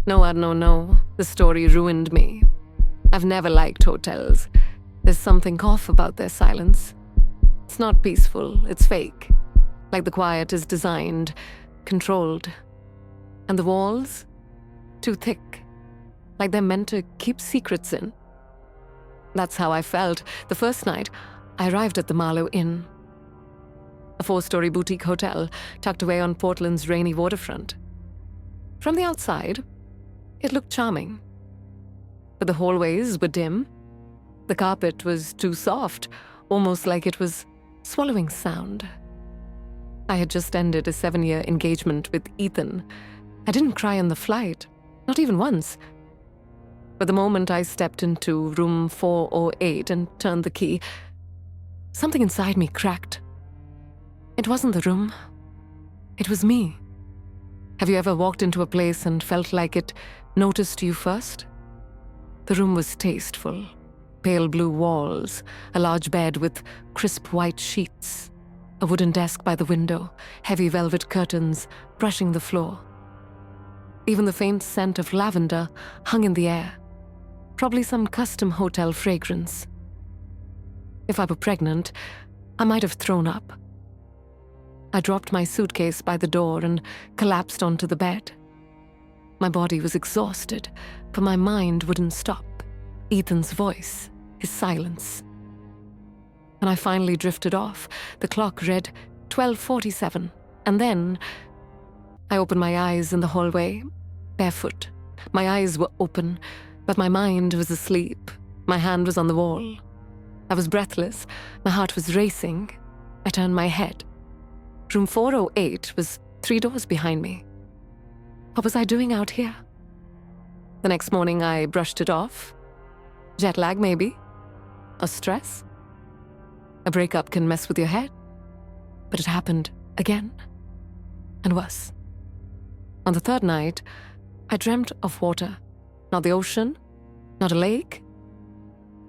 No. The story ruined me. I've never liked hotels. There's something off about their silence. It's not peaceful, it's fake. Like the quiet is designed, controlled. And the walls? Too thick. Like they're meant to keep secrets in. That's how I felt the first night I arrived at the Marlowe Inn. A 4-story boutique hotel tucked away on Portland's rainy waterfront. From the outside, it looked charming. But the hallways were dim. The carpet was too soft, almost like it was swallowing sound. I had just ended a 7-year engagement with Ethan. I didn't cry on the flight, not even once. But the moment I stepped into room 408 and turned the key, something inside me cracked. It wasn't the room. It was me. Have you ever walked into a place and felt like it noticed you first? The room was tasteful. Pale blue walls, a large bed with crisp white sheets, a wooden desk by the window, heavy velvet curtains brushing the floor. Even the faint scent of lavender hung in the air, probably some custom hotel fragrance. If I were pregnant, I might have thrown up. I dropped my suitcase by the door and collapsed onto the bed. My body was exhausted, but my mind wouldn't stop. Ethan's voice, his silence. When I finally drifted off, the clock read 12:47, and then I opened my eyes in the hallway, barefoot. My eyes were open, but my mind was asleep. My hand was on the wall. I was breathless. My heart was racing. I turned my head. Room 408 was 3 doors behind me. What was I doing out here? The next morning, I brushed it off. Jet lag, maybe? Or stress? A breakup can mess with your head. But it happened again. And worse. On the 3rd night, I dreamt of water. Not the ocean, not a lake.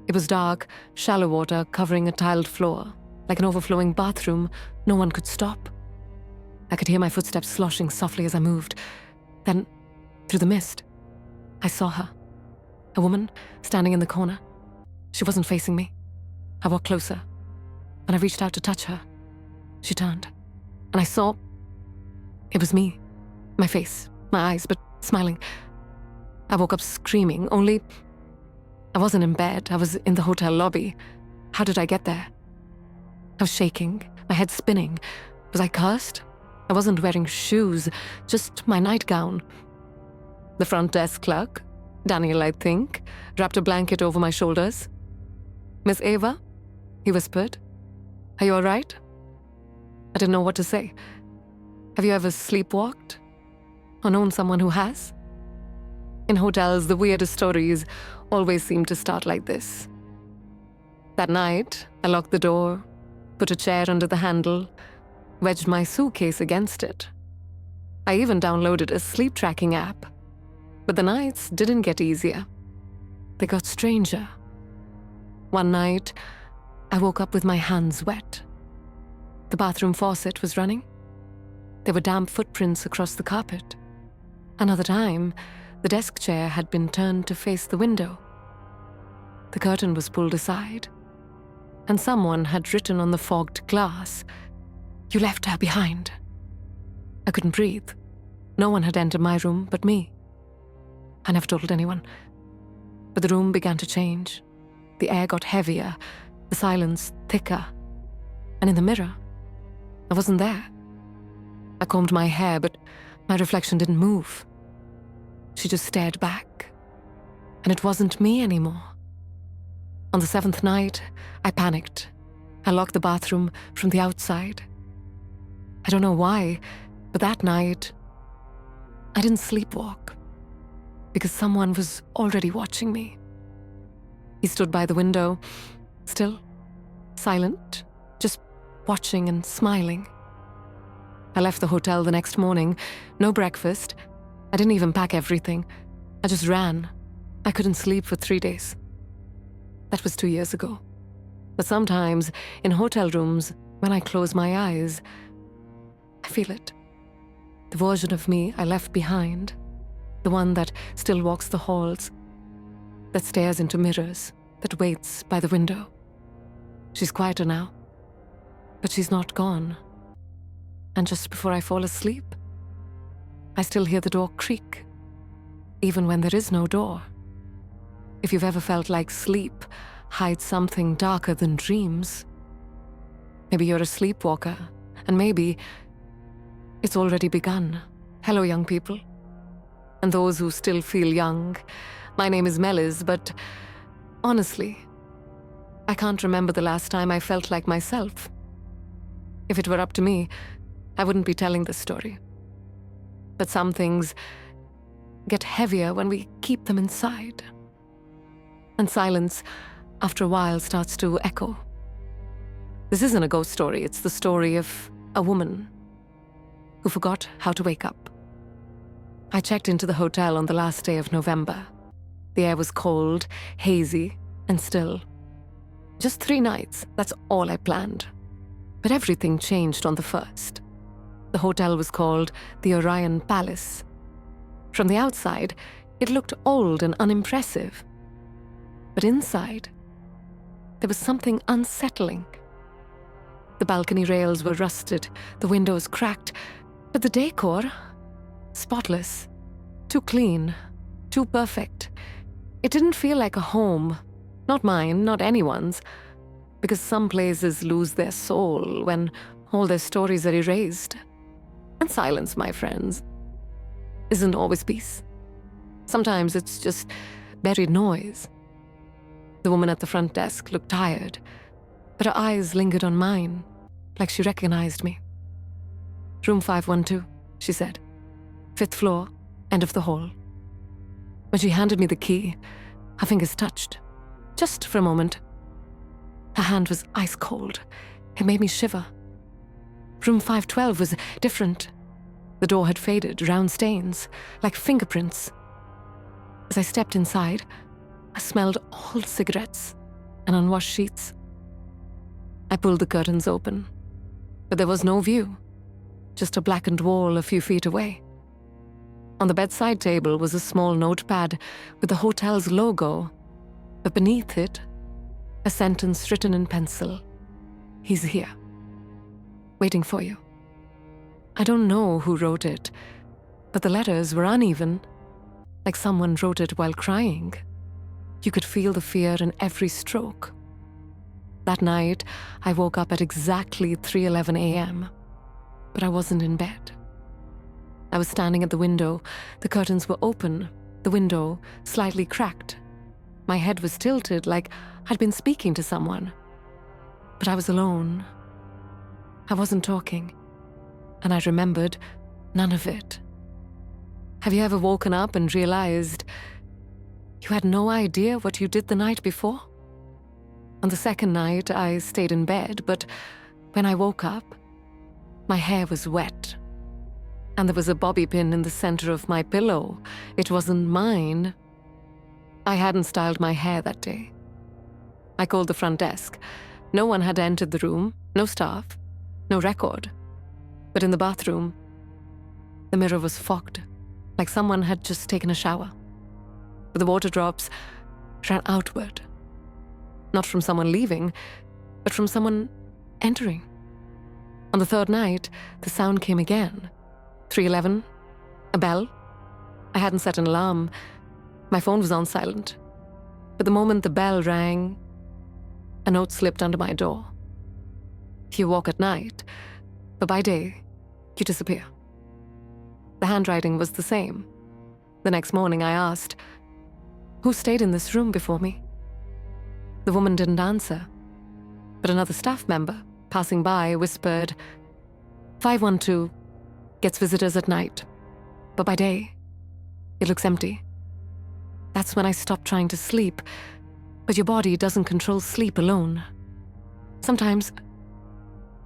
It was dark, shallow water covering a tiled floor, like an overflowing bathroom no one could stop. I could hear my footsteps sloshing softly as I moved. Then, through the mist, I saw her. A woman standing in the corner. She wasn't facing me. I walked closer. When I reached out to touch her, she turned. And I saw... it was me. My face, my eyes, but smiling. I woke up screaming, only... I wasn't in bed. I was in the hotel lobby. How did I get there? I was shaking, my head spinning. Was I cursed? I wasn't wearing shoes, just my nightgown. The front desk clerk, Daniel, I think, wrapped a blanket over my shoulders. "Miss Ava?" he whispered. "Are you all right?" I didn't know what to say. Have you ever sleepwalked? Or known someone who has? In hotels, the weirdest stories always seem to start like this. That night, I locked the door, put a chair under the handle, wedged my suitcase against it. I even downloaded a sleep tracking app. But the nights didn't get easier. They got stranger. One night, I woke up with my hands wet. The bathroom faucet was running. There were damp footprints across the carpet. Another time, the desk chair had been turned to face the window. The curtain was pulled aside, and someone had written on the fogged glass, "You left her behind." I couldn't breathe. No one had entered my room but me. I never told anyone. But the room began to change. The air got heavier, the silence thicker. And in the mirror, I wasn't there. I combed my hair, but my reflection didn't move. She just stared back. And it wasn't me anymore. On the 7th night, I panicked. I locked the bathroom from the outside. I don't know why, but that night, I didn't sleepwalk. Because someone was already watching me. He stood by the window, still, silent, just watching and smiling. I left the hotel the next morning, no breakfast. I didn't even pack everything. I just ran. I couldn't sleep for 3 days. That was 2 years ago. But sometimes, in hotel rooms, when I close my eyes, I feel it. The version of me I left behind. The one that still walks the halls, that stares into mirrors, that waits by the window. She's quieter now, but she's not gone. And just before I fall asleep, I still hear the door creak, even when there is no door. If you've ever felt like sleep hides something darker than dreams, maybe you're a sleepwalker, and maybe it's already begun. Hello, young people. And those who still feel young. My name is Melis, but honestly, I can't remember the last time I felt like myself. If it were up to me, I wouldn't be telling this story. But some things get heavier when we keep them inside. And silence, after a while, starts to echo. This isn't a ghost story, it's the story of a woman who forgot how to wake up. I checked into the hotel on the last day of November. The air was cold, hazy, and still. Just 3 nights, that's all I planned. But everything changed on the first. The hotel was called the Orion Palace. From the outside, it looked old and unimpressive. But inside, there was something unsettling. The balcony rails were rusted, the windows cracked, but the decor, spotless, too clean, too perfect. It didn't feel like a home, not mine, not anyone's, because some places lose their soul when all their stories are erased. And silence, my friends, isn't always peace. Sometimes it's just buried noise. The woman at the front desk looked tired, but her eyes lingered on mine, like she recognized me. "Room 512, she said. 5th floor, end of the hall. When she handed me the key, her fingers touched, just for a moment. Her hand was ice cold. It made me shiver. Room 512 was different. The door had faded, round stains, like fingerprints. As I stepped inside, I smelled old cigarettes and unwashed sheets. I pulled the curtains open, but there was no view, just a blackened wall a few feet away. On the bedside table was a small notepad with the hotel's logo, but beneath it, a sentence written in pencil. "He's here, waiting for you." I don't know who wrote it, but the letters were uneven, like someone wrote it while crying. You could feel the fear in every stroke. That night, I woke up at exactly 3:11 a.m., but I wasn't in bed. I was standing at the window. The curtains were open, the window slightly cracked. My head was tilted like I'd been speaking to someone. But I was alone. I wasn't talking, and I remembered none of it. Have you ever woken up and realized you had no idea what you did the night before? On the second night, I stayed in bed, but when I woke up, my hair was wet. And there was a bobby pin in the center of my pillow. It wasn't mine. I hadn't styled my hair that day. I called the front desk. No one had entered the room, no staff, no record. But in the bathroom, the mirror was fogged, like someone had just taken a shower. But the water drops ran outward. Not from someone leaving, but from someone entering. On the third night, the sound came again. 3:11, a bell. I hadn't set an alarm. My phone was on silent. But the moment the bell rang, a note slipped under my door. You walk at night, but by day, you disappear. The handwriting was the same. The next morning I asked, "Who stayed in this room before me?" The woman didn't answer, but another staff member, passing by, whispered, 512 gets visitors at night, but by day, it looks empty. That's when I stopped trying to sleep, but your body doesn't control sleep alone. Sometimes,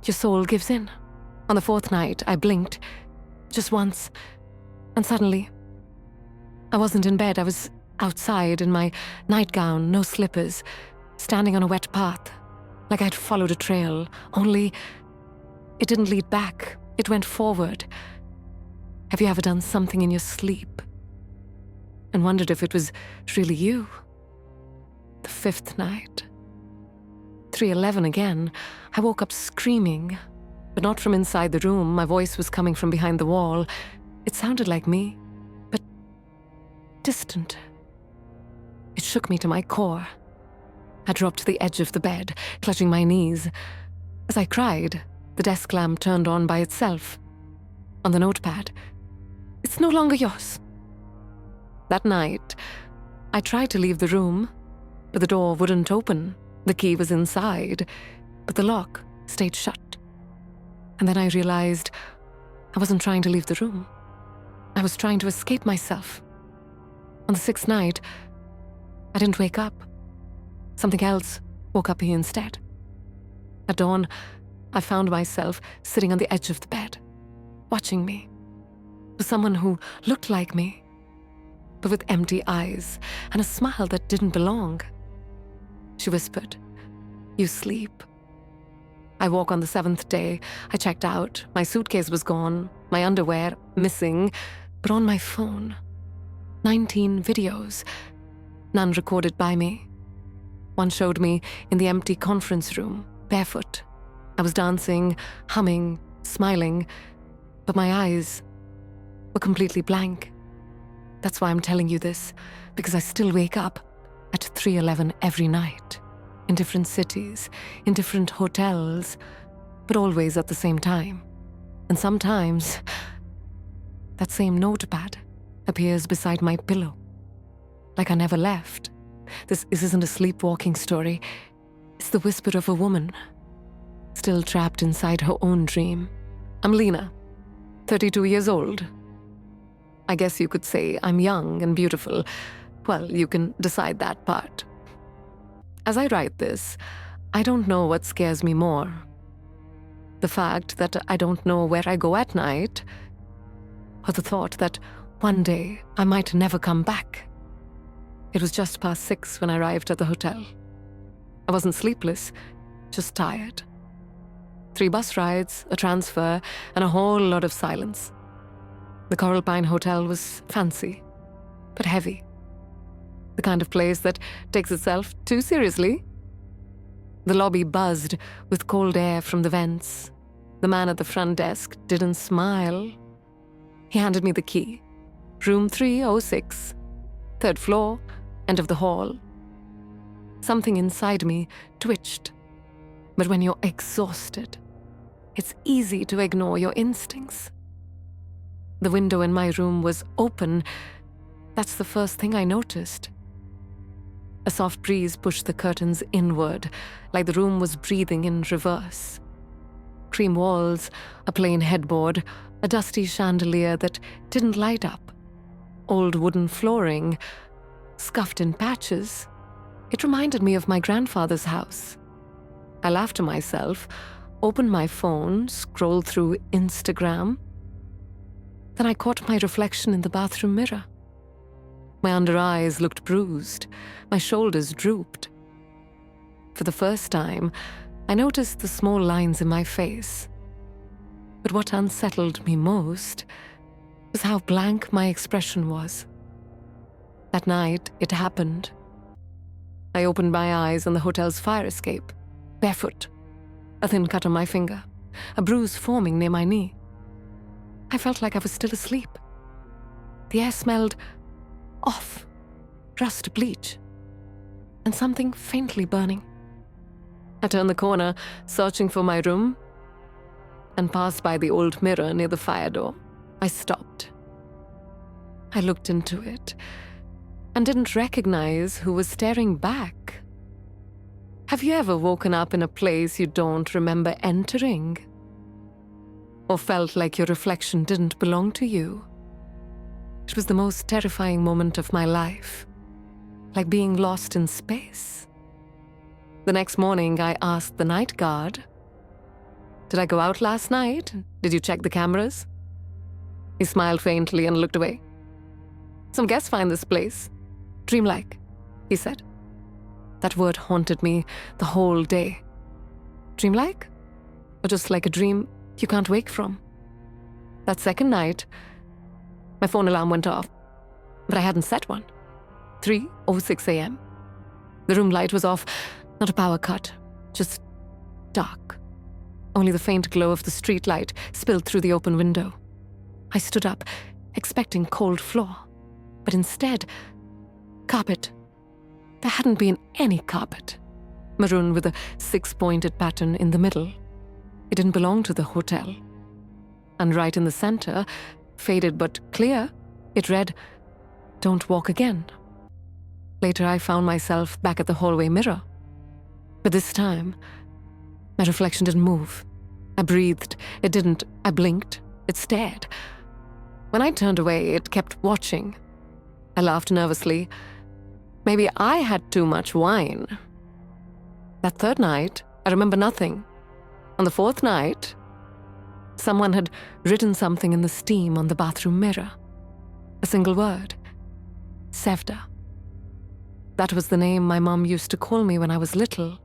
your soul gives in. On the fourth night, I blinked, just once, and suddenly, I wasn't in bed. I was outside in my nightgown, no slippers, standing on a wet path, like I'd followed a trail, only it didn't lead back, it went forward. Have you ever done something in your sleep and wondered if it was really you. The fifth night. 3:11 again. I woke up screaming, but not from inside the room. My voice was coming from behind the wall. It sounded like me, but distant. It shook me to my core. I dropped to the edge of the bed, clutching my knees. As I cried, the desk lamp turned on by itself. On the notepad, "It's no longer yours." That night, I tried to leave the room, but the door wouldn't open. The key was inside, but the lock stayed shut. And then I realized I wasn't trying to leave the room. I was trying to escape myself. On the sixth night, I didn't wake up. Something else woke up me instead. At dawn, I found myself sitting on the edge of the bed, watching me. It was someone who looked like me, but with empty eyes and a smile that didn't belong. She whispered, "You sleep." I woke on the seventh day. I checked out. My suitcase was gone, my underwear missing, but on my phone, 19 videos, none recorded by me. One showed me in the empty conference room, barefoot. I was dancing, humming, smiling, but my eyes were completely blank. That's why I'm telling you this, because I still wake up at 3:11 every night, in different cities, in different hotels, but always at the same time. And sometimes, that same notepad appears beside my pillow, like I never left. This isn't a sleepwalking story. It's the whisper of a woman, still trapped inside her own dream. I'm Lena, 32 years old. I guess you could say I'm young and beautiful. Well, you can decide that part. As I write this, I don't know what scares me more. The fact that I don't know where I go at night, or the thought that one day I might never come back. It was just past 6 when I arrived at the hotel. I wasn't sleepless, just tired. 3 bus rides, a transfer, and a whole lot of silence. The Coral Pine Hotel was fancy, but heavy. The kind of place that takes itself too seriously. The lobby buzzed with cold air from the vents. The man at the front desk didn't smile. He handed me the key. Room 306, 3rd floor, end of the hall. Something inside me twitched. But when you're exhausted, it's easy to ignore your instincts. The window in my room was open. That's the first thing I noticed. A soft breeze pushed the curtains inward, like the room was breathing in reverse. Cream walls, a plain headboard, a dusty chandelier that didn't light up, old wooden flooring, scuffed in patches. It reminded me of my grandfather's house. I laughed to myself, opened my phone, scrolled through Instagram. Then I caught my reflection in the bathroom mirror. My under eyes looked bruised. My shoulders drooped. For the first time, I noticed the small lines in my face. But what unsettled me most was how blank my expression was. That night, it happened. I opened my eyes on the hotel's fire escape, barefoot, a thin cut on my finger, a bruise forming near my knee. I felt like I was still asleep. The air smelled off, rust bleach, and something faintly burning. I turned the corner, searching for my room, and passed by the old mirror near the fire door. I stopped. I looked into it and didn't recognize who was staring back. Have you ever woken up in a place you don't remember entering? Or felt like your reflection didn't belong to you? It was the most terrifying moment of my life, like being lost in space. The next morning, I asked the night guard, "Did I go out last night? Did you check the cameras?" He smiled faintly and looked away. "Some guests find this place dreamlike," he said. That word haunted me the whole day. Dreamlike? Or just like a dream you can't wake from? That second night, my phone alarm went off. but I hadn't set one. 3:06 a.m. The room light was off, not a power cut, just dark. Only the faint glow of the street light spilled through the open window. I stood up, expecting cold floor, but instead, carpet. There hadn't been any carpet. Maroon with a 6-pointed pattern in the middle. It didn't belong to the hotel. And right in the center, faded but clear, it read, "Don't walk again." Later, I found myself back at the hallway mirror. But this time, my reflection didn't move. I breathed. It didn't. I blinked. It stared. When I turned away, it kept watching. I laughed nervously. Maybe I had too much wine. That third night, I remember nothing. On the fourth night, someone had written something in the steam on the bathroom mirror. A single word. Sevda. That was the name my mom used to call me when I was little.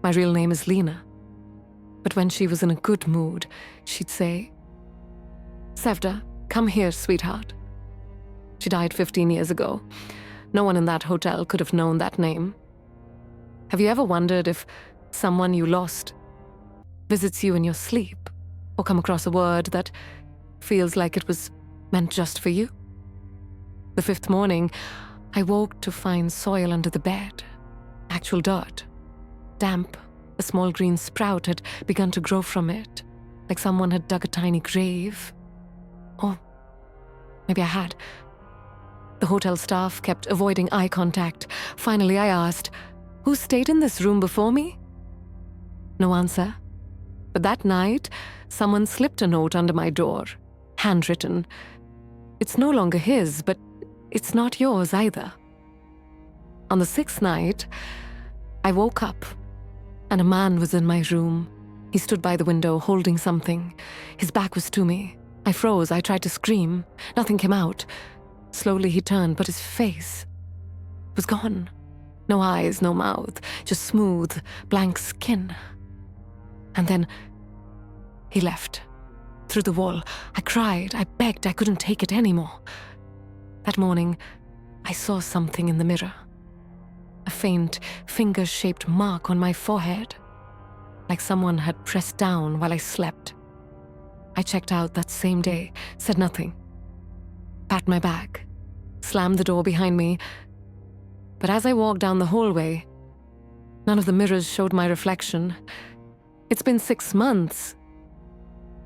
My real name is Lena. But when she was in a good mood, she'd say, "Sevda, come here, sweetheart." She died 15 years ago. No one in that hotel could have known that name. Have you ever wondered if someone you lost visits you in your sleep, or come across a word that feels like it was meant just for you? The fifth morning, I woke to find soil under the bed. Actual dirt. Damp. A small green sprout had begun to grow from it, like someone had dug a tiny grave. Or maybe I had. The hotel staff kept avoiding eye contact. Finally, I asked, "Who stayed in this room before me?" No answer. But that night, someone slipped a note under my door, handwritten. It's no longer his, but it's not yours either. On the sixth night, I woke up, and a man was in my room. He stood by the window, holding something. His back was to me. I froze. I tried to scream. Nothing came out. Slowly he turned, but his face was gone. No eyes, no mouth, just smooth, blank skin. And then he left. Through the wall. I cried. I begged. I couldn't take it anymore. That morning, I saw something in the mirror. A faint, finger-shaped mark on my forehead, like someone had pressed down while I slept. I checked out that same day, said nothing. Packed my bag, slammed the door behind me. But as I walked down the hallway, none of the mirrors showed my reflection. It's been 6 months,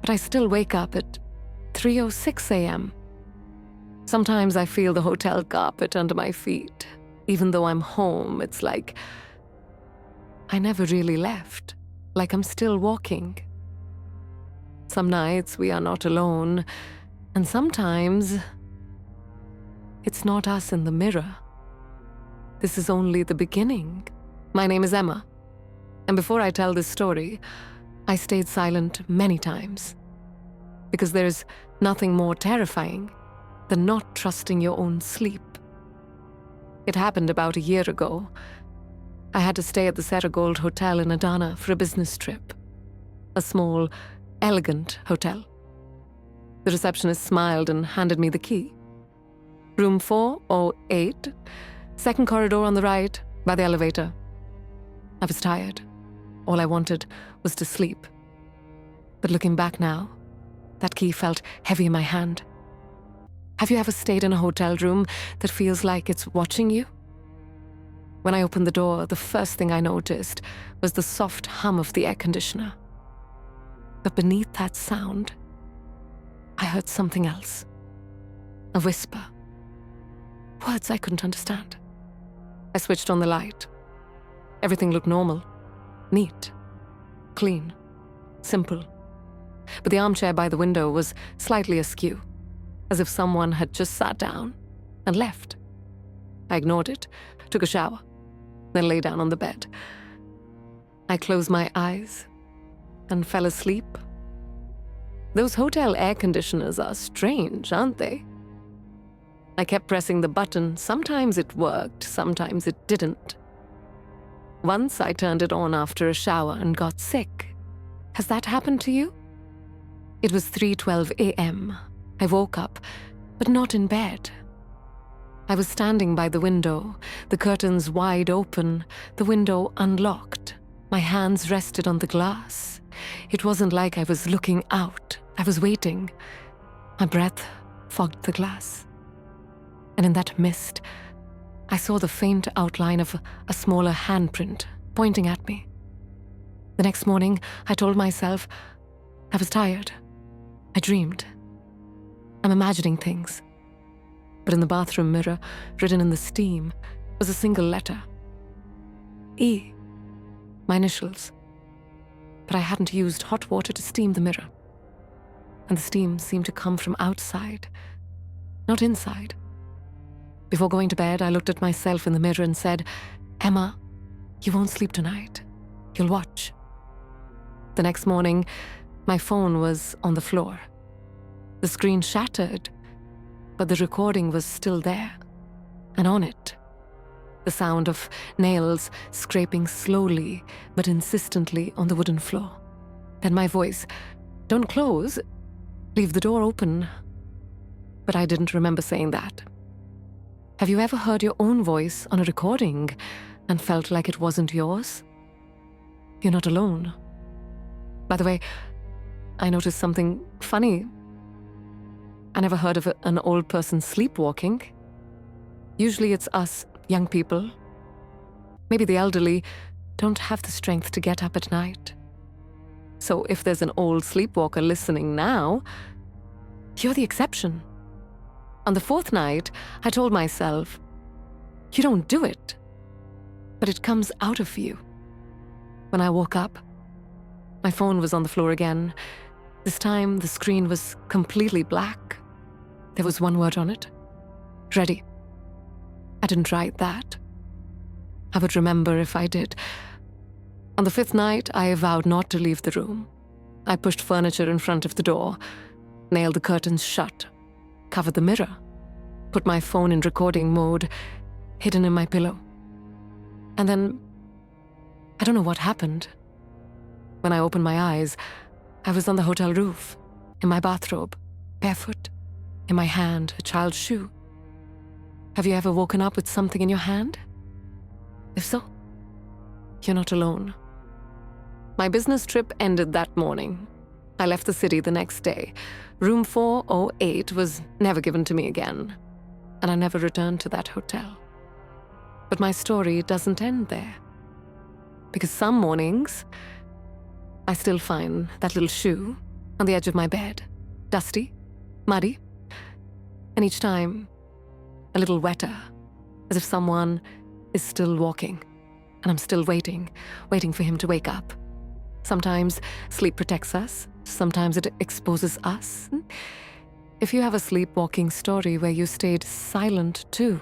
but I still wake up at 3:06 a.m. Sometimes I feel the hotel carpet under my feet. Even though I'm home, it's like I never really left, like I'm still walking. Some nights we are not alone, and sometimes it's not us in the mirror. This is only the beginning. My name is Emma, and before I tell this story, I stayed silent many times, because there's nothing more terrifying than not trusting your own sleep. It happened about a year ago. I had to stay at the Serigold Hotel in Adana for a business trip. A small, elegant hotel. The receptionist smiled and handed me the key. Room 408, second corridor on the right, by the elevator. I was tired. All I wanted was to sleep. But looking back now, that key felt heavy in my hand. Have you ever stayed in a hotel room that feels like it's watching you? When I opened the door, the first thing I noticed was the soft hum of the air conditioner. But beneath that sound, I heard something else. A whisper. Words I couldn't understand. I switched on the light. Everything looked normal, neat, clean, simple. But the armchair by the window was slightly askew, as if someone had just sat down and left. I ignored it, took a shower, then lay down on the bed. I closed my eyes and fell asleep. Those hotel air conditioners are strange, aren't they? I kept pressing the button. Sometimes it worked, sometimes it didn't. Once I turned it on after a shower and got sick. Has that happened to you? It was 3:12 a.m. I woke up, but not in bed. I was standing by the window, the curtains wide open, the window unlocked. My hands rested on the glass. It wasn't like I was looking out. I was waiting. My breath fogged the glass. And in that mist, I saw the faint outline of a smaller handprint pointing at me. The next morning, I told myself I was tired. I dreamed. I'm imagining things. But in the bathroom mirror, written in the steam, was a single letter. E. My initials. But I hadn't used hot water to steam the mirror. And the steam seemed to come from outside, not inside. Before going to bed, I looked at myself in the mirror and said, "Emma, you won't sleep tonight. You'll watch." The next morning, my phone was on the floor. The screen shattered, but the recording was still there. And on it, the sound of nails scraping slowly but insistently on the wooden floor. Then my voice, "Don't close, leave the door open." But I didn't remember saying that. Have you ever heard your own voice on a recording and felt like it wasn't yours? You're not alone. By the way, I noticed something funny. I never heard of an old person sleepwalking. Usually it's us young people. Maybe the elderly don't have the strength to get up at night. So if there's an old sleepwalker listening now, you're the exception. On the fourth night, I told myself, you don't do it, but it comes out of you. When I woke up, my phone was on the floor again. This time, the screen was completely black. There was one word on it, ready. I didn't write that. I would remember if I did. On the fifth night, I vowed not to leave the room. I pushed furniture in front of the door, nailed the curtains shut, covered the mirror, put my phone in recording mode, hidden in my pillow. And then, I don't know what happened. When I opened my eyes, I was on the hotel roof, in my bathrobe, barefoot, in my hand, a child's shoe. Have you ever woken up with something in your hand? If so, you're not alone. My business trip ended that morning. I left the city the next day. Room 408 was never given to me again, and I never returned to that hotel. But my story doesn't end there. Because some mornings, I still find that little shoe on the edge of my bed, dusty, muddy, and each time, a little wetter, as if someone is still walking, and I'm still waiting for him to wake up. Sometimes sleep protects us, sometimes it exposes us. If you have a sleepwalking story where you stayed silent too,